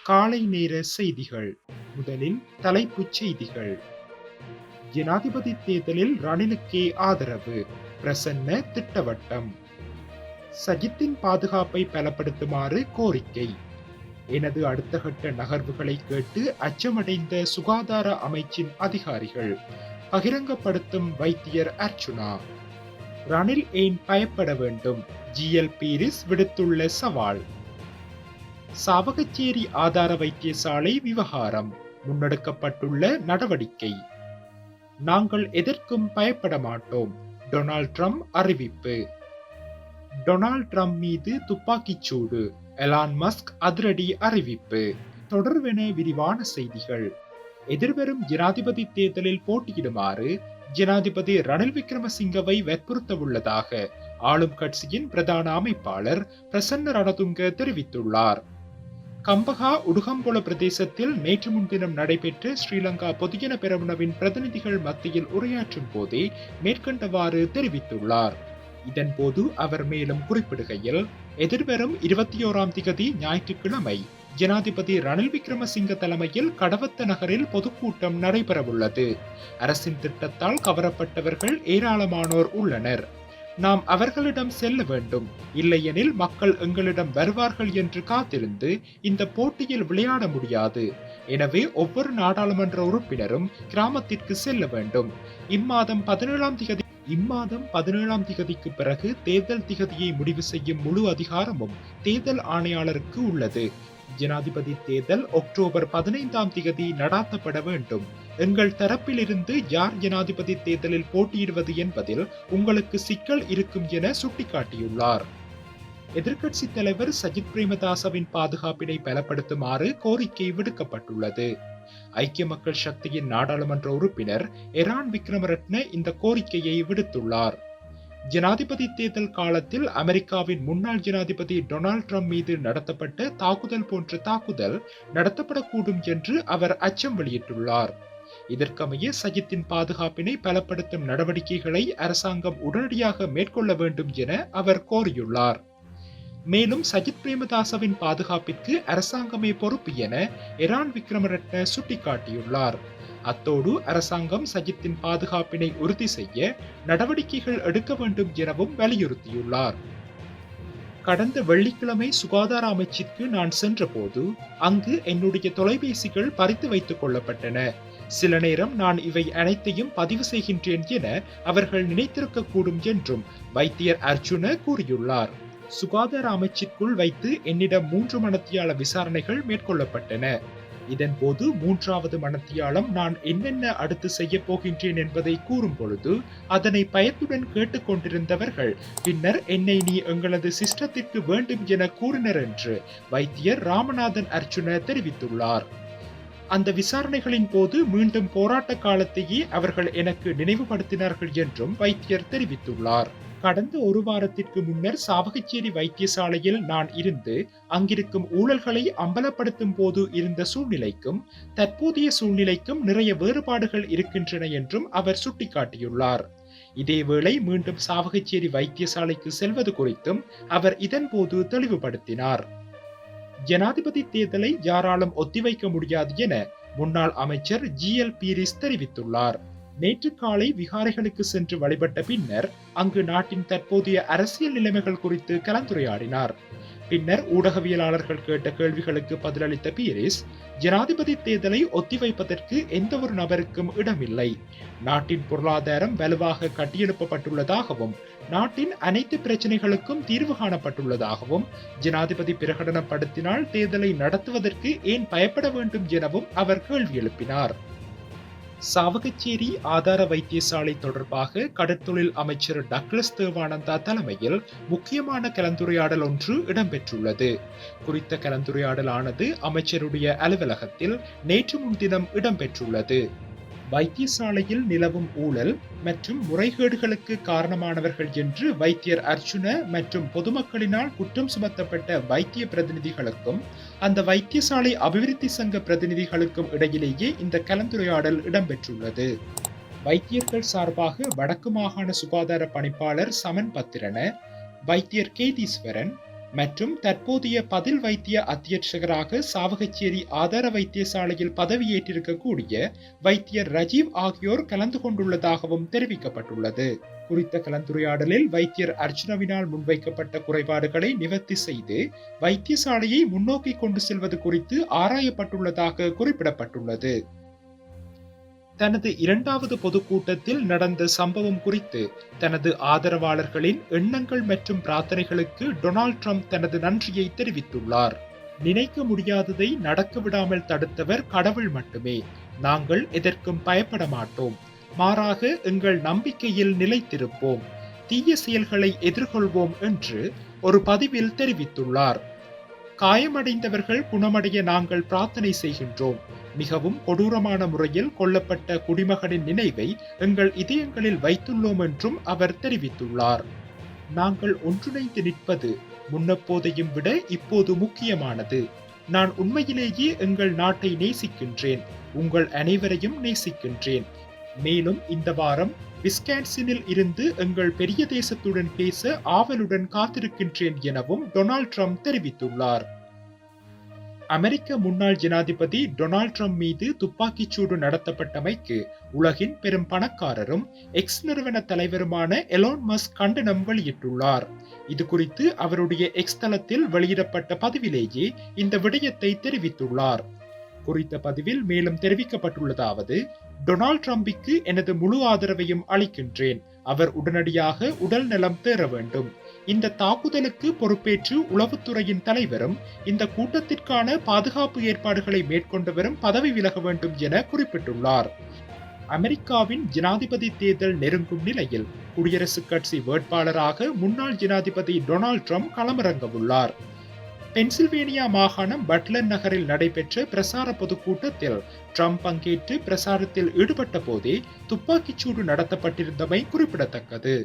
காலை நேர செய்திகள். முதலில் தலைப்புச் செய்திகள். ஜனாதிபதி தேர்தலில் ரணிலுக்கே ஆதரவு, பிரசன்ன திட்டவட்டம். சஜித்தின் பாதுகாப்பை பலப்படுத்துமாறு கோரிக்கை. எனது அடுத்த கட்ட நகர்வுகளை கேட்டு அச்சமடைந்த சுகாதார அமைச்சின் அதிகாரிகள், பகிரங்கப்படுத்தும் வைத்தியர் அர்ச்சுனா. ரணில் ஏன் பயப்பட வேண்டும், ஜிஎல் பீரிஸ் விடுத்துள்ள சவால். சாவகச்சேரி ஆதார வைத்தியசாலை விவகாரம், முன்னெடுக்கப்பட்டுள்ள நடவடிக்கை. நாங்கள் எதற்கும் பயப்பட மாட்டோம், டொனால்ட் ட்ரம்ப் அறிவிப்பு. டொனால்ட் ட்ரம்ப் மீது துப்பாக்கிச் சூடு, எலான் மஸ்க் அதிரடி அறிவிப்பு. தொடர்வென விரிவான செய்திகள். எதிர்வரும் ஜனாதிபதி தேர்தலில் போட்டியிடுமாறு ஜனாதிபதி ரணில் விக்ரமசிங்கவை வற்புறுத்தவுள்ளதாக ஆளும் கட்சியின் பிரதான அமைப்பாளர் பிரசன்ன ரணதுங்க தெரிவித்துள்ளார். கம்பஹா உடுகம்பொல பிரதேசத்தில் நேற்று முன்தினம் நடைபெற்ற ஸ்ரீலங்கா பொதுஜன பெரமுனவின் பிரதிநிதிகள் மத்தியில் உரையாற்றும் போதே மேற்கண்டவாறு தெரிவித்துள்ளார். இதன்போது அவர் மேலும் குறிப்பிடுகையில், எதிர்வரும் 21ஆம் திகதி ஞாயிற்றுக்கிழமை ஜனாதிபதி ரணில் விக்ரமசிங்க தலைமையில் கடவத்த நகரில் பொதுக்கூட்டம் நடைபெறவுள்ளது. அரசின் திட்டத்தால் கவரப்பட்டவர்கள் ஏராளமானோர் உள்ளனர். நாம் அவர்களிடம் செல்ல வேண்டும், இல்லையெனில் மக்கள் எங்களிடம் வருவார்கள் என்று காத்திருந்து இந்த போட்டியில் விளையாட முடியாது. எனவே ஒவ்வொரு நாடாளுமன்ற உறுப்பினரும் கிராமத்திற்கு செல்ல வேண்டும். இம்மாதம் 17ஆம் திகதிக்கு பிறகு தேர்தல் திகதியை முடிவு செய்யும் முழு அதிகாரமும் தேர்தல் ஆணையாளருக்கு உள்ளது. ஜனாதிபதி தேர்தல் அக்டோபர் 15ஆம் திகதி நடாத்தப்பட வேண்டும். எங்கள் தரப்பிலிருந்து யார் ஜனாதிபதி தேர்தலில் போட்டியிடுவது என்பதில் உங்களுக்கு சிக்கல் இருக்கும் என சுட்டிக்காட்டியுள்ளார். எதிர்க்கட்சி தலைவர் சஜித் பிரேமதாசவின் பாதுகாப்பினை பலப்படுத்துமாறு கோரிக்கை விடுக்கப்பட்டுள்ளது. ஐக்கிய மக்கள் சக்தியின் நாடாளுமன்ற உறுப்பினர் எரான் விக்ரமரட்ன இந்த கோரிக்கையை விடுத்துள்ளார். ஜனாதிபதி தேர்தல் காலத்தில் அமெரிக்காவின் முன்னாள் ஜனாதிபதி டொனால்ட் ட்ரம்ப் மீது நடத்தப்பட்ட தாக்குதல் போன்ற தாக்குதல் நடத்தப்படக்கூடும் என்று அவர் அச்சம் வெளியிட்டுள்ளார். இதற்கமைய சஜித்தின் பாதுகாப்பினை பலப்படுத்தும் நடவடிக்கைகளை அரசாங்கம் உடனடியாக மேற்கொள்ள வேண்டும் என அவர் கோரியுள்ளார். மேலும் சஜித் பிரேமதாசவின் பாதுகாப்பிற்கு அரசாங்கமே பொறுப்பு என எரான் விக்ரமரட்ன சுட்டிக்காட்டியுள்ளார். அத்தோடு அரசாங்கம் சஜித்தின் பாதுகாப்பினை உறுதி செய்ய நடவடிக்கைகள் எடுக்க வேண்டும் எனவும் வலியுறுத்தியுள்ளார். கடந்த வெள்ளிக்கிழமை சுகாதார அமைச்சிற்கு நான் சென்றபோது அங்கு என்னுடைய தொலைபேசிகள் பறித்து வைத்துக் கொள்ளப்பட்டன. சில நேரம் நான் இவை அனைத்தையும் பதிவு செய்கின்றேன் என அவர்கள் நினைத்திருக்கக்கூடும் என்றும் வைத்தியர் அர்ஜுன கூறியுள்ளார். சுகாதார அமைச்சிற்குள் வைத்து என்னிடம் 3 மணித்தியால விசாரணைகள் மேற்கொள்ளப்பட்டன. இதன்போது 3வது மணித்தியாலம் நான் என்னென்ன அடுத்து செய்ய போகின்றேன் என்பதை கூறும் பொழுது அதனை பயத்துடன் கேட்டுக்கொண்டிருந்தவர்கள் பின்னர் என்னை நீ எங்களது சிஸ்டத்திற்கு வேண்டும் என கூறினர் என்று வைத்தியர் ராமநாதன் அர்ச்சுன தெரிவித்துள்ளார். அந்த விசாரணைகளின் போது மீண்டும் போராட்ட காலத்தையே அவர்கள் எனக்கு நினைவுபடுத்தினார்கள் என்றும் வைத்தியர் தெரிவித்துள்ளார். கடந்த ஒரு வாரத்திற்கு முன்னர் சாவகச்சேரி வைத்தியசாலையில் நான் இருந்து அங்கிருக்கும் ஊழல்களை அம்பலப்படுத்தும் போது இருந்த சூழ்நிலைக்கும் தற்போதைய சூழ்நிலைக்கும் நிறைய வேறுபாடுகள் இருக்கின்றன என்றும் அவர் சுட்டிக்காட்டியுள்ளார். இதேவேளை மீண்டும் சாவகச்சேரி வைத்தியசாலைக்கு செல்வது குறித்தும் அவர் இதன்போது தெளிவுபடுத்தினார். ஜனாதிபதி தேர்தலை யாராலும் ஒத்திவைக்க முடியாது என முன்னாள் அமைச்சர் ஜிஎல் பீரிஸ் தெரிவித்துள்ளார். நேற்று காலை விகாரைகளுக்கு சென்று வழிபட்ட பின்னர் அங்கு நாட்டின் தற்போதைய அரசியல் நிலைமைகள் குறித்து கலந்துரையாடினார். பின்னர் ஊடகவியலாளர்கள் கேட்ட கேள்விகளுக்கு பதிலளித்த பீரிஸ், ஜனாதிபதி தேர்தலை ஒத்திவைப்பதற்கு எந்த ஒரு நபருக்கும் இடமில்லை. நாட்டின் பொருளாதாரம் வலுவாக கட்டியெழுப்பப்பட்டுள்ளதாகவும் நாட்டின் அனைத்து பிரச்சனைகளுக்கும் தீர்வு காணப்பட்டுள்ளதாகவும் ஜனாதிபதி பிரகடனப்படுத்தினால் தேர்தலை நடத்துவதற்கு ஏன் பயப்பட வேண்டும் எனவும் அவர் கேள்வி எழுப்பினார். சாவகச்சேரி ஆதார வைத்தியசாலை தொடர்பாக கடற்தொழில் அமைச்சர் டக்ளஸ் தேவானந்தா தலைமையில் முக்கியமான கலந்துரையாடல் ஒன்று இடம்பெற்றுள்ளது. குறித்த கலந்துரையாடலானது அமைச்சருடைய அலுவலகத்தில் நேற்று முன்தினம் இடம்பெற்றுள்ளது. வைத்தியசாலையில் நிலவும் ஊழல் மற்றும் முறைகேடுகளுக்கு காரணமானவர்கள் என்று வைத்தியர் அர்ச்சுன மற்றும் பொதுமக்களினால் குற்றம் சுமத்தப்பட்ட வைத்திய பிரதிநிதிகளுக்கும் அந்த வைத்தியசாலை அபிவிருத்தி சங்க பிரதிநிதிகளுக்கும் இடையிலேயே இந்த கலந்துரையாடல் இடம்பெற்றுள்ளது. வைத்தியர்கள் சார்பாக வடக்கு மாகாண சுகாதார பணிப்பாளர் சமன் பத்திரன, வைத்தியர் கேதீஸ்வரன் மற்றும் தற்போதைய பதில் வைத்திய அத்தியட்சகராக சாவகச்சேரி ஆதார வைத்தியசாலையில் பதவியேற்றிருக்கக்கூடிய வைத்தியர் ரஜீவ் ஆகியோர் கலந்து கொண்டுள்ளதாகவும் தெரிவிக்கப்பட்டுள்ளது. குறித்த கலந்துரையாடலில் வைத்தியர் அர்ச்சுனவினால் முன்வைக்கப்பட்ட குறைபாடுகளை நிவர்த்தி செய்து வைத்தியசாலையை முன்னோக்கி கொண்டு செல்வது குறித்து ஆராயப்பட்டுள்ளதாக குறிப்பிடப்பட்டுள்ளது. தனது 2வது பொதுக்கூட்டத்தில் நடந்த சம்பவம் குறித்து தனது ஆதரவாளர்களின் எண்ணங்கள் மற்றும் பிரார்த்தனைகளுக்கு டொனால்ட் ட்ரம்ப் தனது நன்றியை தெரிவித்துள்ளார். நினைக்க முடியாததை நடக்க விடாமல் தடுத்தவர் கடவுள் மட்டுமே. நாங்கள் எதற்கும் பயப்பட மாட்டோம். மாறாக எங்கள் நம்பிக்கையில் நிலைத்திருப்போம். தீய செயல்களை எதிர்கொள்வோம் என்று ஒரு பதிவில் தெரிவித்துள்ளார். காயமடைந்தவர்கள் குணமடைய நாங்கள் பிரார்த்தனை செய்கின்றோம். மிகவும் கொடூரமான முறையில் கொல்லப்பட்ட குடிமகனின் நினைவை எங்கள் இதயங்களில் வைத்துள்ளோம் என்றும் அவர் தெரிவித்துள்ளார். நாங்கள் ஒன்றிணைந்து நிற்பது முன்னப்போதையும் விட இப்போது முக்கியமானது. நான் உண்மையிலேயே எங்கள் நாட்டை நேசிக்கின்றேன். உங்கள் அனைவரையும் நேசிக்கின்றேன். மேலும் இந்த வாரம் விஸ்கான்சினில் இருந்து எங்கள் பெரிய தேசத்துடன் பேச ஆவலுடன் காத்திருக்கின்றேன் எனவும் டொனால்ட் ட்ரம்ப் தெரிவித்துள்ளார். அமெரிக்க முன்னாள் ஜனாதிபதி டொனால்ட் ட்ரம்ப் மீது துப்பாக்கிச்சூடு நடத்தப்பட்டமைக்கு உலகின் பெரும் பணக்காரரும் எக்ஸ் நிறுவன தலைவருமான எலான் மஸ்க் கண்டனம் வெளியிட்டுள்ளார். இது குறித்து அவருடைய எக்ஸ் தளத்தில் வெளியிடப்பட்ட பதிவிலேயே இந்த விடயத்தை தெரிவித்துள்ளார். குறித்த பதிவில் மேலும் தெரிவிக்கப்பட்டுள்ளதாவது: டொனால்ட் ட்ரம்பிற்கு எனது முழு ஆதரவையும் அளிக்கின்றேன். அவர் உடனடியாக உடல் நலம் பெற வேண்டும். இந்த தாக்குதலுக்கு பொறுப்பேற்று உளவுத்துறையின் தலைவரும் இந்த கூட்டத்திற்கான பாதுகாப்பு ஏற்பாடுகளை மேற்கொண்டவரும் பதவி விலக வேண்டும் என குறிப்பிட்டுள்ளார். அமெரிக்காவின் ஜனாதிபதி தேர்தல் நெருங்கும் நிலையில் குடியரசுக் கட்சி வேட்பாளராக முன்னாள் ஜனாதிபதி டொனால்ட் ட்ரம்ப் களமிறங்கவுள்ளார். பென்சில்வேனியா மாகாணம் பட்லர் நகரில் நடைபெற்ற பிரசார பொதுக்கூட்டத்தில் ட்ரம்ப் பங்கேற்று பிரசாரத்தில் ஈடுபட்ட போதே துப்பாக்கிச்சூடு நடத்தப்பட்டிருந்தமை குறிப்பிடத்தக்கது.